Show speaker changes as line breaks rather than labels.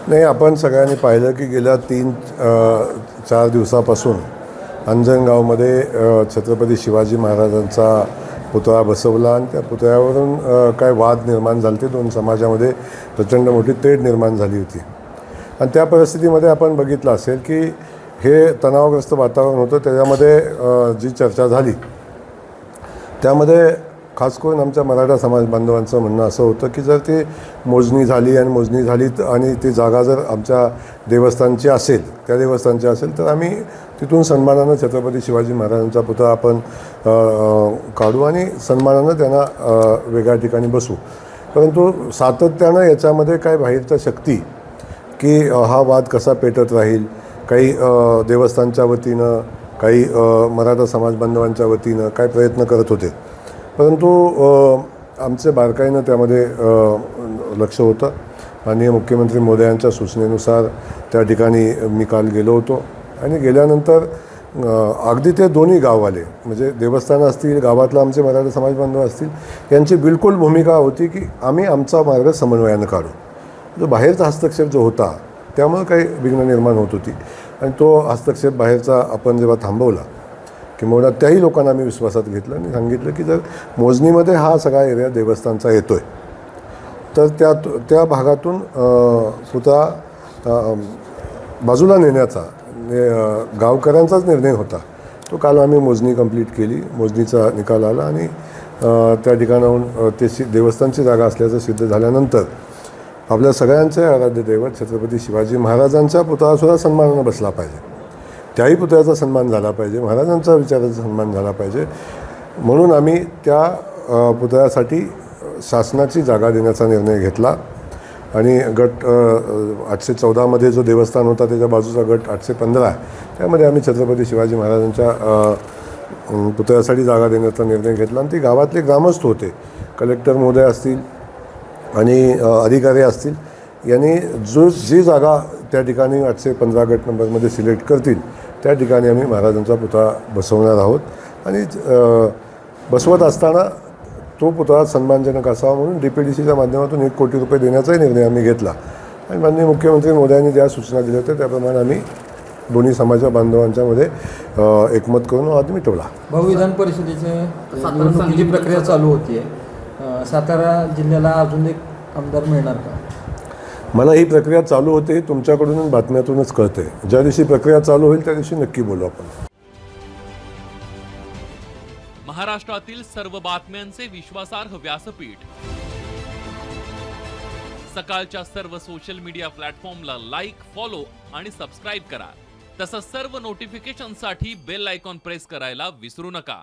नाही, आपण सगळ्यांनी पाहिलं की गेल्या 3-4 दिवसापासून अंजनगावमध्ये छत्रपती शिवाजी महाराजांचा पुतळा बसवला आणि त्या पुतळ्यावरून काय वाद निर्माण झाले ते दोन समाजामध्ये प्रचंड मोठी तेढ निर्माण झाली होती. आणि त्या परिस्थितीमध्ये आपण बघितलं असेल की हे तणावग्रस्त वातावरण होतं. त्याच्यामध्ये जी चर्चा झाली त्यामध्ये खास करून आमच्या मराठा समाज बांधवांचं म्हणणं असं होतं की जर ती मोजणी झाली आणि ती जागा जर आमच्या देवस्थानची असेल, त्या देवस्थानची असेल, तर आम्ही तिथून सन्मानानं छत्रपती शिवाजी महाराजांचा पुतळा आपण काढू आणि सन्मानानं त्यांना वेगळ्या ठिकाणी बसू. परंतु सातत्यानं याच्यामध्ये काय बाहेरच्या शक्ती की हा वाद कसा पेटत राहील, काही देवस्थानच्या वतीनं, काही मराठा समाज बांधवांच्या वतीनं काय प्रयत्न करत होते. परंतु आमचे बारकाईनं त्यामध्ये लक्ष होतं. माननीय मुख्यमंत्री महोदयांच्या सूचनेनुसार त्या ठिकाणी मी काल गेलो होतो आणि गेल्यानंतर अगदी ते दोन्ही गाववाले म्हणजे देवस्थानं असतील, गावातला आमचे मराठा समाज बांधव असतील, यांची बिलकुल भूमिका होती की आम्ही आमचा मार्ग समन्वयानं काढू. जो बाहेरचा हस्तक्षेप जो होता त्यामुळे काही विघ्न निर्माण होत होती आणि तो हस्तक्षेप बाहेरचा आपण जेव्हा थांबवला किंवा त्याही लोकांना आम्ही विश्वासात घेतलं आणि सांगितलं की जर मोजणीमध्ये हा सगळा एरिया देवस्थानचा येतो आहे तर त्या भागातून पुतळा बाजूला नेण्याचा गावकऱ्यांचाच निर्णय होता. तो काल आम्ही मोजणी कंप्लीट केली, मोजणीचा निकाल आला आणि त्या ठिकाणाहून ते देवस्थानची जागा असल्याचं सिद्ध झाल्यानंतर आपल्या सगळ्यांचे आराध्य दैवत छत्रपती शिवाजी महाराजांचा पुतळासुद्धा सन्मानानं बसला पाहिजे. त्याही पुतळ्याचा सन्मान झाला पाहिजे, महाराजांचा विचाराचा सन्मान झाला पाहिजे. म्हणून आम्ही त्या पुतळ्यासाठी शासनाची जागा देण्याचा निर्णय घेतला आणि गट 814मध्ये जो देवस्थान होता त्याच्या बाजूचा गट 815 आहे, त्यामध्ये आम्ही छत्रपती शिवाजी महाराजांच्या पुतळ्यासाठी जागा देण्याचा निर्णय घेतला. आणि ती गावातले ग्रामस्थ होते, कलेक्टर महोदय असतील आणि अधिकारी असतील, यांनी जी जागा त्या ठिकाणी 815 गट नंबरमध्ये सिलेक्ट करतील त्या ठिकाणी आम्ही महाराजांचा पुतळा बसवणार आहोत. आणि बसवत असताना तो पुतळा सन्मानजनक असावा म्हणून DPDCच्या माध्यमातून 1 कोटी रुपये देण्याचाही निर्णय आम्ही घेतला आणि माननीय मुख्यमंत्री महोदयांनी ज्या सूचना दिल्या होत्या त्याप्रमाणे आम्ही दोन्ही समाजा बांधवांच्यामध्ये एकमत करून वाद मिटवला.
भाऊ, विधान परिषदेची निवडणुकीची प्रक्रिया चालू होती आहे. सातारा जिल्ह्याला अजून एक आमदार मिळणार का?
मला ही प्रक्रिया चालू होते तुमच्याकडून बातम्यातूनच कळते. ज्या दिवशी प्रक्रिया चालू होईल त्या दिवशी नक्की बोलू आपण.
महाराष्ट्रातील सर्व बातम्यांचे विश्वासार्ह व्यासपीठ, सकाळच्या सर्व सोशल मीडिया प्लॅटफॉर्मला लाईक, फॉलो आणि सबस्क्राईब करा. तसंच सर्व नोटिफिकेशनसाठी बेल आयकॉन प्रेस करायला विसरू नका.